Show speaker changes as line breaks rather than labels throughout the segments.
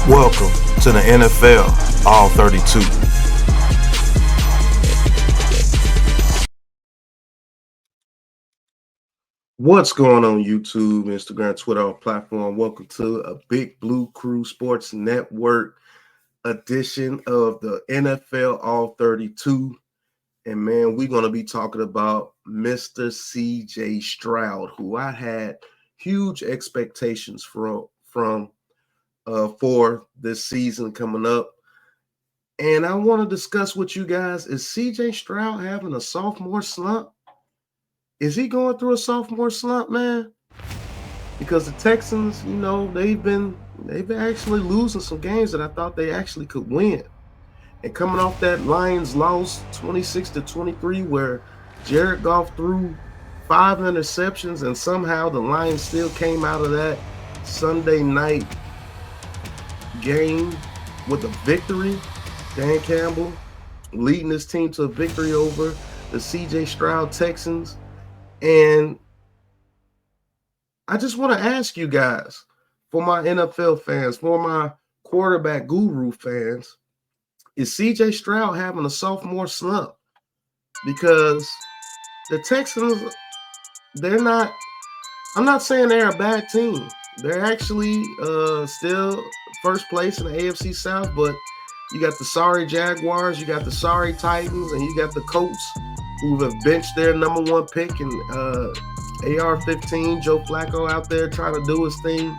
Welcome to the NFL All 32. What's going on YouTube, Instagram, Twitter, all platform? Welcome to a Big Blue Krew Sports Network edition of the NFL All 32. And man, we're going to be talking about Mr. CJ Stroud, who I had huge expectations for this season coming up. And I want to discuss with you guys, is CJ Stroud having a sophomore slump? Is he going through a sophomore slump, man? Because the Texans, they've been actually losing some games that I thought they actually could win. And coming off that Lions loss 26-23, where Jared Goff threw 5 interceptions, and somehow the Lions still came out of that Sunday night game with a victory. Dan Campbell leading his team to a victory over the CJ Stroud Texans. And I just want to ask you guys, for my NFL fans, for my quarterback guru fans, is CJ Stroud having a sophomore slump? Because the Texans, I'm not saying they're a bad team. They're actually still first place in the AFC South, but you got the sorry Jaguars, you got the sorry Titans, and you got the Colts, who have benched their number one pick and AR-15, Joe Flacco out there trying to do his thing,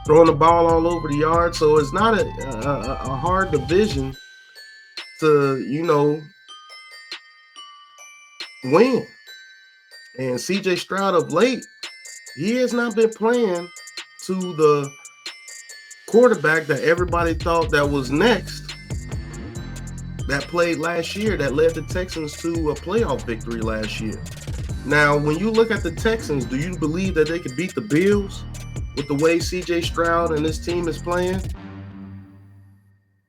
throwing the ball all over the yard. So it's not a hard division to, win. And CJ Stroud of late, he has not been playing to the quarterback that everybody thought that was next, that played last year, that led the Texans to a playoff victory last year. Now, when you look at the Texans, do you believe that they could beat the Bills with the way CJ Stroud and this team is playing?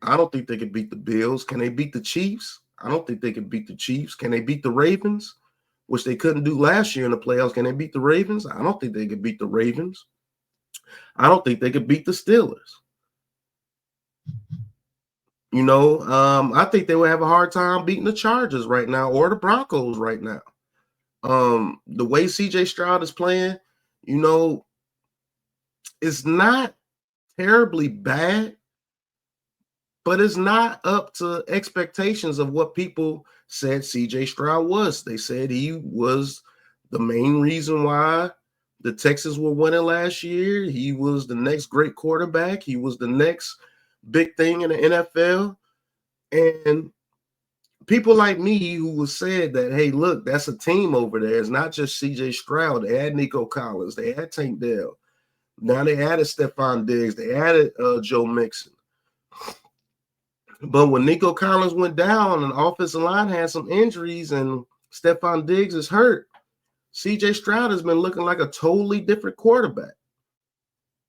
I don't think they could beat the Bills. Can they beat the Chiefs? I don't think they can beat the Chiefs. Can they beat the Ravens, which they couldn't do last year in the playoffs? Can they beat the Ravens? I don't think they could beat the Ravens. I don't think they could beat the Steelers. I think they would have a hard time beating the Chargers right now or the Broncos right now. The way CJ Stroud is playing, it's not terribly bad, but it's not up to expectations of what people said CJ Stroud was. They said he was the main reason why the Texans were winning last year. He was the next great quarterback. He was the next big thing in the NFL. And people like me who said that, hey, look, that's a team over there. It's not just CJ Stroud. They had Nico Collins. They had Tank Dell. Now they added Stephon Diggs. They added Joe Mixon. But when Nico Collins went down and the offensive line had some injuries and Stephon Diggs is hurt, CJ Stroud has been looking like a totally different quarterback.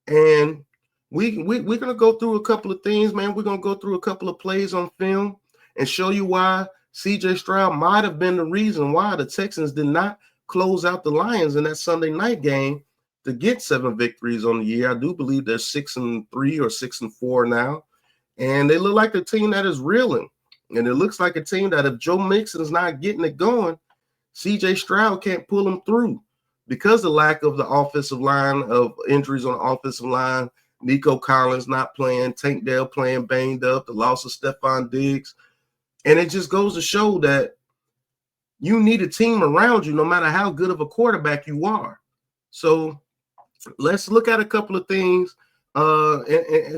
And we're going to go through a couple of things, man. We're going to go through a couple of plays on film and show you why CJ Stroud might have been the reason why the Texans did not close out the Lions in that Sunday night game to get 7 victories on the year. I do believe they're 6-3 or 6-4 now. And they look like a team that is reeling. And it looks like a team that if Joe Mixon is not getting it going, CJ Stroud can't pull them through because of the lack of the offensive line, of injuries on the offensive line. Nico Collins not playing, Tank Dell playing banged up, the loss of Stephon Diggs. And it just goes to show that you need a team around you no matter how good of a quarterback you are. So let's look at a couple of things and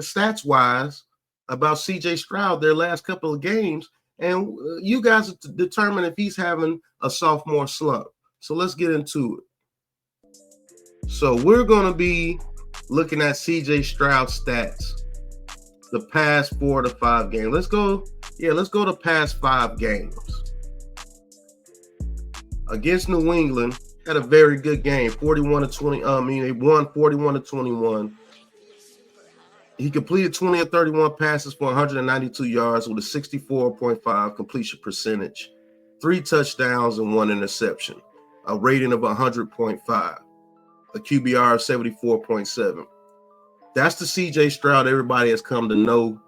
stats-wise about CJ Stroud, their last couple of games. And you guys determine if he's having a sophomore slump. So let's get into it. So we're going to be looking at CJ Stroud stats the past 4 to 5 games. Let's go to past 5 games. Against New England, had a very good game, 41-20. They won 41-21. He completed 20 of 31 passes for 192 yards with a 64.5 completion percentage, 3 touchdowns and 1 interception, a rating of 100.5, a QBR of 74.7. That's the CJ Stroud everybody has come to know,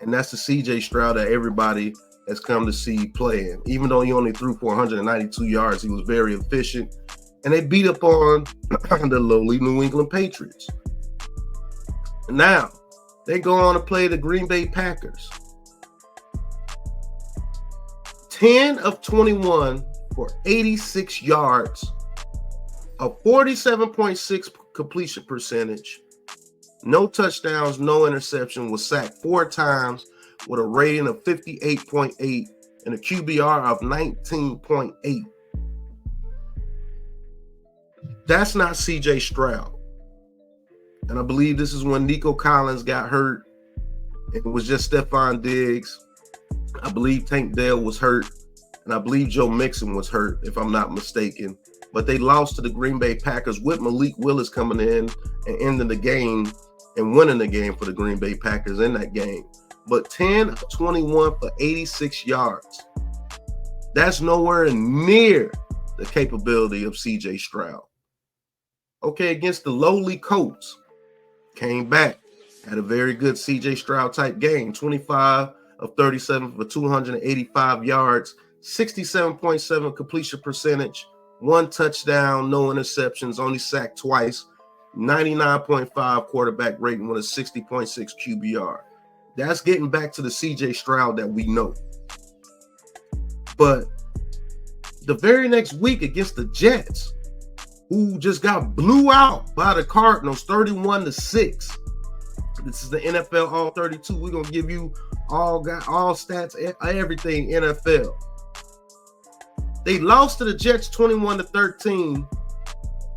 and that's the CJ Stroud that everybody has come to see playing. Even though he only threw for 192 yards, he was very efficient, and they beat up on the lowly New England Patriots. Now, they go on to play the Green Bay Packers. 10 of 21 for 86 yards, a 47.6 completion percentage, no touchdowns, no interception, was sacked 4 times with a rating of 58.8 and a QBR of 19.8. That's not CJ Stroud. And I believe this is when Nico Collins got hurt. It was just Stephon Diggs. I believe Tank Dell was hurt. And I believe Joe Mixon was hurt, if I'm not mistaken. But they lost to the Green Bay Packers with Malik Willis coming in and ending the game and winning the game for the Green Bay Packers in that game. But 10 of 21 for 86 yards. That's nowhere near the capability of CJ Stroud. Okay, against the lowly Colts, came back, had a very good CJ Stroud type game. 25 of 37 for 285 yards, 67.7 completion percentage, 1 touchdown, no interceptions, only sacked twice, 99.5 quarterback rating with a 60.6 QBR. That's getting back to the CJ Stroud that we know. But the very next week against the Jets, who just got blew out by the Cardinals 31-6. This is the NFL All 32. We're going to give you all stats, everything NFL. They lost to the Jets 21-13.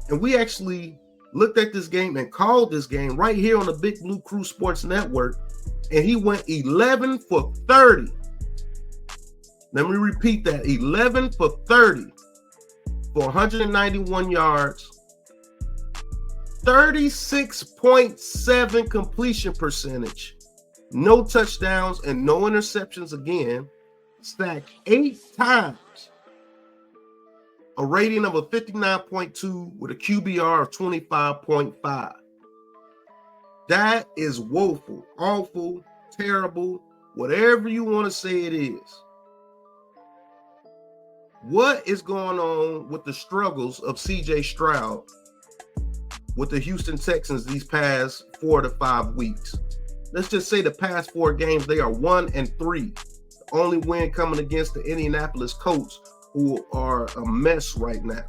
And we actually looked at this game and called this game right here on the Big Blue Krew Sports Network. And he went 11 for 30. Let me repeat that. 11 for 30 for 191 yards, 36.7 completion percentage, no touchdowns and no interceptions again, sacked 8 times, a rating of a 59.2 with a QBR of 25.5. That is woeful, awful, terrible, whatever you want to say it is. What is going on with the struggles of CJ Stroud with the Houston Texans these past 4 to 5 weeks? Let's just say the past 4 games, they are 1-3. The only win coming against the Indianapolis Colts, who are a mess right now.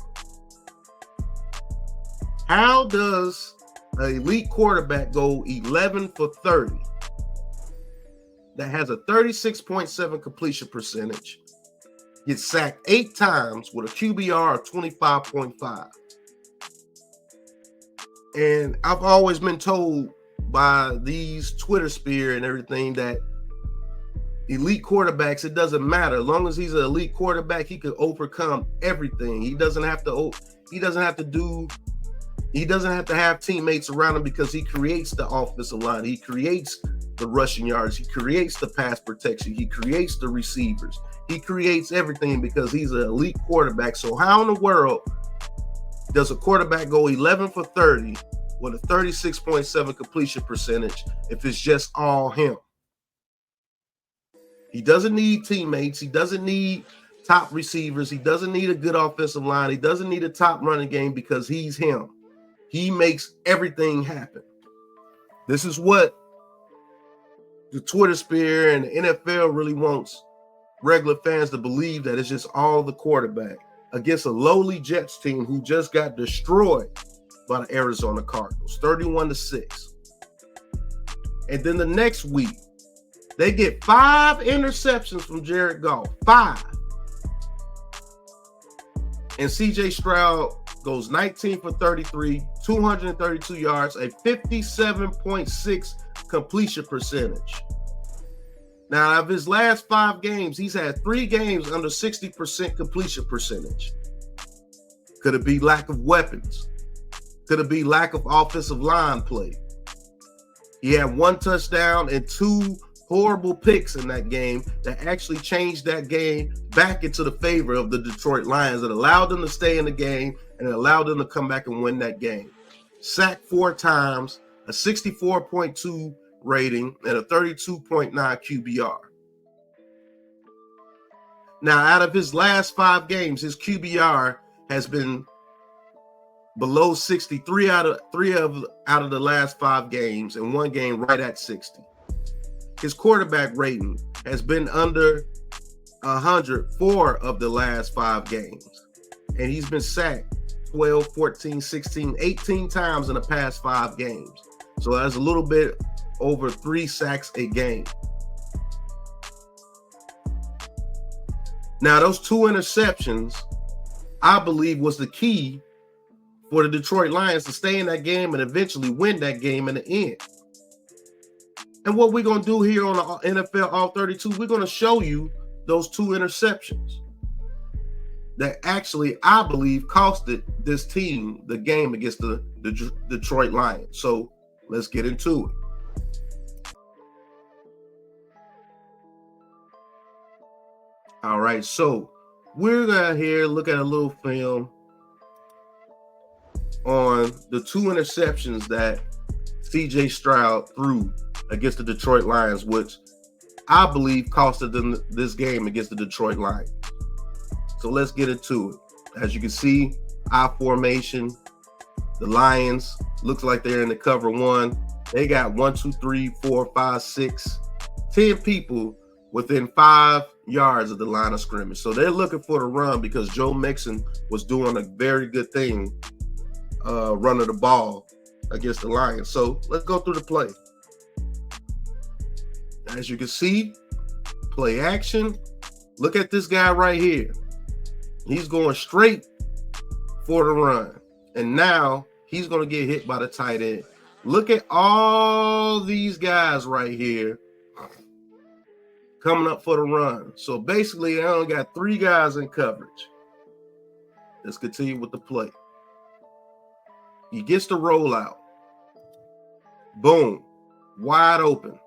How does an elite quarterback go 11 for 30 that has a 36.7 completion percentage, gets sacked 8 times with a QBR of 25.5? And I've always been told by these Twitter sphere and everything that elite quarterbacks, it doesn't matter. As long as he's an elite quarterback, he could overcome everything. He doesn't have to have teammates around him because he creates the offensive line. He creates the rushing yards. He creates the pass protection. He creates the receivers. He creates everything because he's an elite quarterback. So how in the world does a quarterback go 11 for 30 with a 36.7 completion percentage if it's just all him? He doesn't need teammates. He doesn't need top receivers. He doesn't need a good offensive line. He doesn't need a top running game because he's him. He makes everything happen. This is what the Twitter sphere and the NFL really wants regular fans to believe, that it's just all the quarterback against a lowly Jets team who just got destroyed by the Arizona Cardinals, 31-6. And then the next week, they get 5 interceptions from Jared Goff, 5. And CJ Stroud goes 19 for 33, 232 yards, a 57.6 completion percentage. Now, of his last 5 games, he's had 3 games under 60% completion percentage. Could it be lack of weapons? Could it be lack of offensive line play? He had 1 touchdown and 2 horrible picks in that game that actually changed that game back into the favor of the Detroit Lions. It allowed them to stay in the game and it allowed them to come back and win that game. Sacked 4 times, a 64.2 rating, and a 32.9 QBR. Now, out of his last 5 games, his QBR has been below 63 out of the last 5 games, and 1 game right at 60. His quarterback rating has been under 100 4 of the last 5 games, and he's been sacked 12, 14, 16, 18 times in the past 5 games. So that's a little bit over 3 sacks a game. Now, those 2 interceptions, I believe, was the key for the Detroit Lions to stay in that game and eventually win that game in the end. And what we're going to do here on the NFL All 32, we're going to show you those 2 interceptions that actually, I believe, costed this team the game against the Detroit Lions. So let's get into it. All right, so we're going to here look at a little film on the 2 interceptions that CJ Stroud threw against the Detroit Lions, which I believe costed them this game against the Detroit Lions. So let's get into it. As you can see, I formation. The Lions looks like they're in the cover 1. They got 1, 2, 3, 4, 5, 6, 10 people within 5 yards of the line of scrimmage. So they're looking for the run because Joe Mixon was doing a very good thing running the ball against the Lions. So let's go through the play. As you can see, play action. Look at this guy right here. He's going straight for the run. And now he's going to get hit by the tight end. Look at all these guys right here coming up for the run. So basically, they only got 3 guys in coverage. Let's continue with the play. He gets the rollout. Boom. Wide open.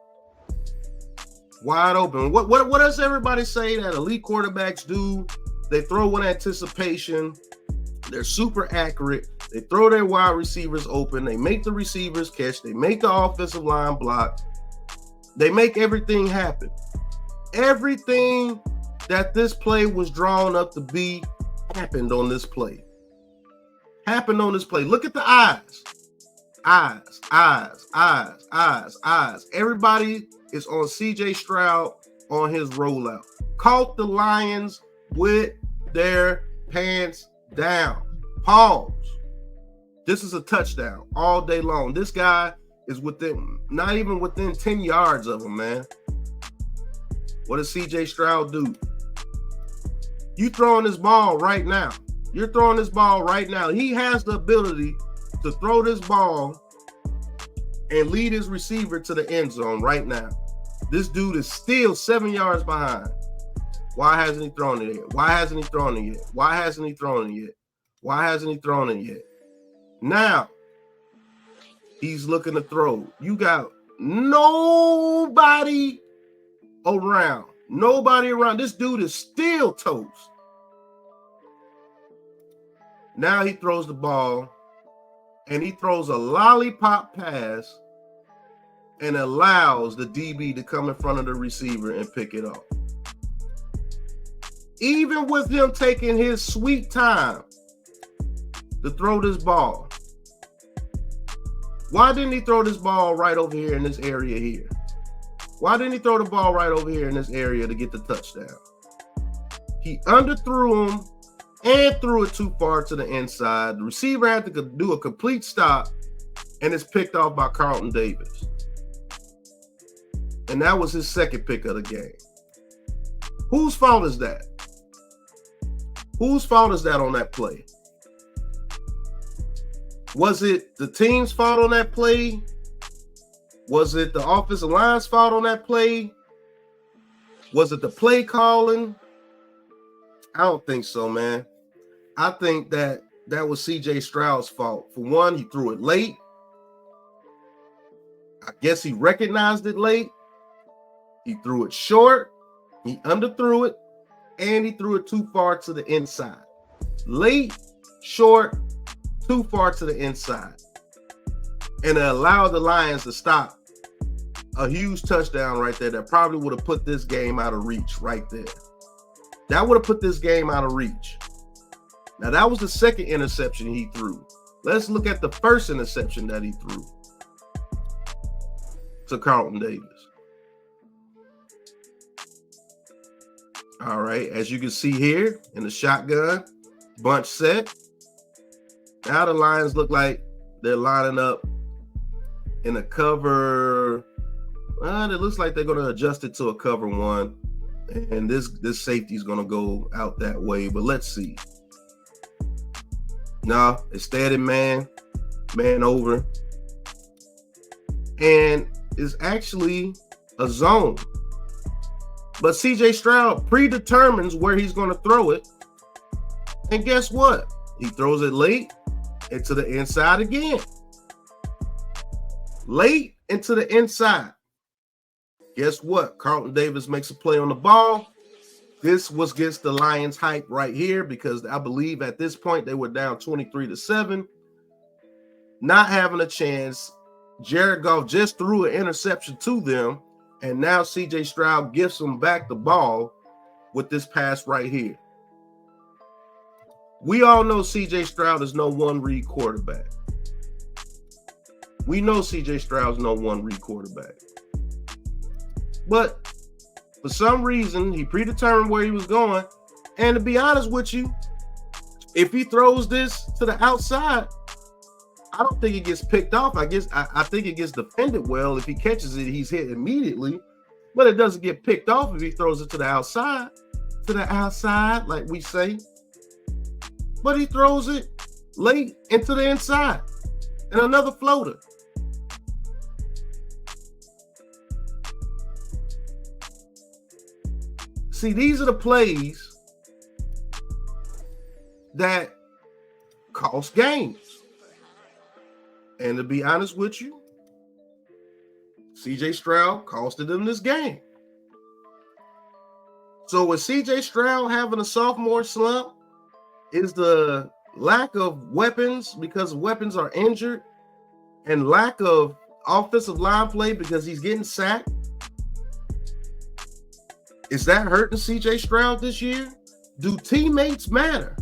Wide open. What does everybody say that elite quarterbacks do? They throw with anticipation. They're super accurate. They throw their wide receivers open. They make the receivers catch. They make the offensive line block. They make everything happen. Everything that this play was drawn up to be happened on this play. Happened on this play. Look at the eyes. Eyes, eyes, eyes, eyes, eyes. Everybody is on CJ Stroud on his rollout. Caught the Lions with their pants down. Pause. This is a touchdown all day long. This guy is not even within 10 yards of him, man. What does CJ Stroud do? You throwing this ball right now. You're throwing this ball right now. He has the ability to throw this ball and lead his receiver to the end zone right now. This dude is still 7 yards behind. Why hasn't he thrown it yet? Why hasn't he thrown it yet? Why hasn't he thrown it yet? Why hasn't he thrown it yet? Now, he's looking to throw. You got nobody around. Nobody around. This dude is still toast. Now he throws the ball, and he throws a lollipop pass and allows the DB to come in front of the receiver and pick it up. Even with him taking his sweet time to throw this ball, why didn't he throw this ball right over here in this area here? Why didn't he throw the ball right over here in this area to get the touchdown? He underthrew him and threw it too far to the inside. The receiver had to do a complete stop, and it's picked off by Carlton Davis. And that was his second pick of the game. Whose fault is that? Whose fault is that on that play? Was it the team's fault on that play? Was it the offensive line's fault on that play? Was it the play calling? I don't think so, man. I think that was CJ Stroud's fault. For one, he threw it late. I guess he recognized it late. He threw it short. He underthrew it. And he threw it too far to the inside. Late, short, too far to the inside. and it allowed the Lions to stop a huge touchdown right there that probably would have put this game out of reach right there. That would have put this game out of reach. Now, that was the second interception he threw. Let's look at the first interception that he threw to Carlton Davis. All right, as you can see here in the shotgun bunch set, now the Lions look like they're lining up in a cover. It looks like they're going to adjust it to a cover one, and this safety is going to go out that way. But let's see. No, it's steady man over, and it's actually a zone. But CJ Stroud predetermines where he's going to throw it. And guess what? He throws it late into the inside again. Late into the inside. Guess what? Carlton Davis makes a play on the ball. This was against the Lions hype right here because I believe at this point they were down 23-7. Not having a chance. Jared Goff just threw an interception to them. And now CJ Stroud gives him back the ball with this pass right here. We all know CJ Stroud is no one-read quarterback. We know CJ Stroud's no one-read quarterback. But for some reason, he predetermined where he was going. And to be honest with you, if he throws this to the outside, I don't think it gets picked off. I think it gets defended well. If he catches it, he's hit immediately. But it doesn't get picked off if he throws it to the outside, like we say. But he throws it late into the inside. And another floater. See, these are the plays that cost games. And to be honest with you, CJ Stroud costed them this game. So with CJ Stroud having a sophomore slump, is the lack of weapons because weapons are injured and lack of offensive line play because he's getting sacked? Is that hurting CJ Stroud this year? Do teammates matter?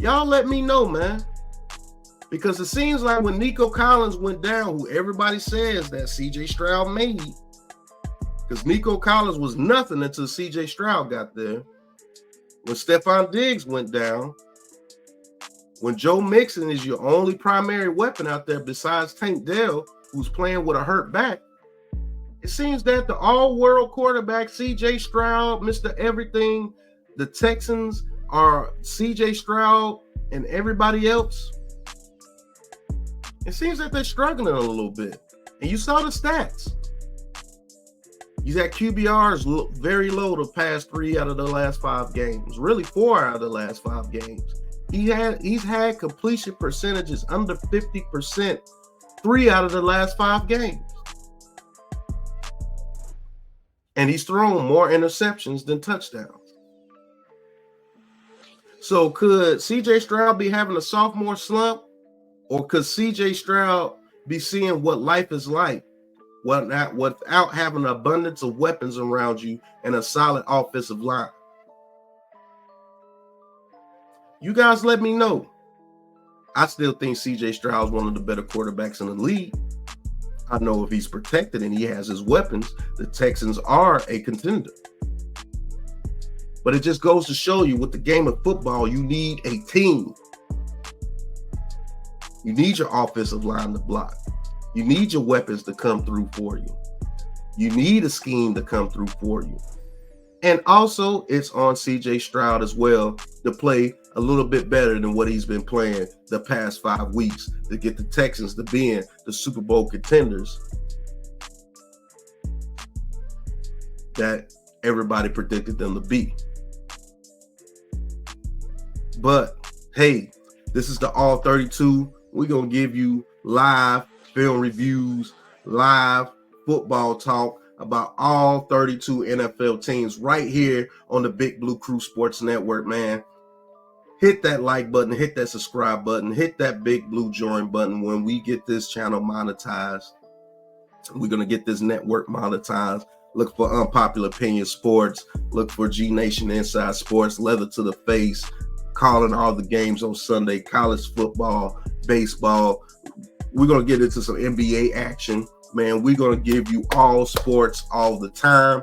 Y'all let me know, man. Because it seems like when Nico Collins went down, who everybody says that CJ Stroud made, because Nico Collins was nothing until CJ Stroud got there. When Stephon Diggs went down, when Joe Mixon is your only primary weapon out there besides Tank Dell, who's playing with a hurt back, it seems that the all-world quarterback, CJ Stroud, Mr. Everything, the Texans are CJ Stroud and everybody else. It seems that they're struggling a little bit. And you saw the stats. You had QBRs very low the past 3 out of the last 5 games. Really 4 out of the last 5 games. He's had completion percentages under 50% 3 out of the last 5 games. And he's thrown more interceptions than touchdowns. So could CJ Stroud be having a sophomore slump? Or could CJ Stroud be seeing what life is like without having an abundance of weapons around you and a solid offensive line? You guys let me know. I still think CJ Stroud is one of the better quarterbacks in the league. I know if he's protected and he has his weapons, the Texans are a contender. But it just goes to show you with the game of football, you need a team. You need your offensive line to block. You need your weapons to come through for you. You need a scheme to come through for you. And also, it's on CJ Stroud as well to play a little bit better than what he's been playing the past 5 weeks to get the Texans to being the Super Bowl contenders that everybody predicted them to be. But, hey, this is the All 32. We're going to give you live film reviews, live football talk about all 32 NFL teams right here on the Big Blue Krew Sports Network, man. hit that like button, hit that subscribe button, hit that big blue join button. When we get this channel monetized, we're going to get this network monetized. Look for Unpopular Opinion Sports. Look for G Nation Inside Sports, Leather to the Face, calling all the games on Sunday, college football, baseball. We're going to get into some NBA action. Man, we're going to give you all sports all the time.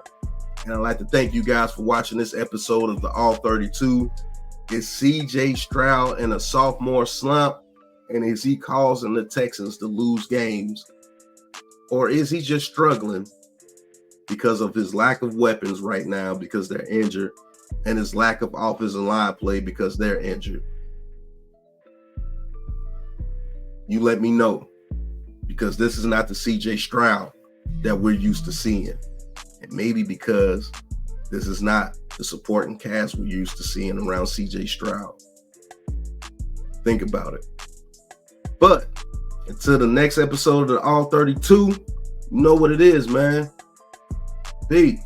And I'd like to thank you guys for watching this episode of the All 32. Is CJ Stroud in a sophomore slump? And is he causing the Texans to lose games? Or is he just struggling because of his lack of weapons right now because they're injured, and his lack of offensive line play because they're injured? You let me know, because this is not the CJ Stroud that we're used to seeing. And maybe because this is not the supporting cast we're used to seeing around CJ Stroud. Think about it. But until the next episode of the All 32, you know what it is, man. Peace.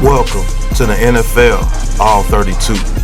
Welcome to the NFL All 32.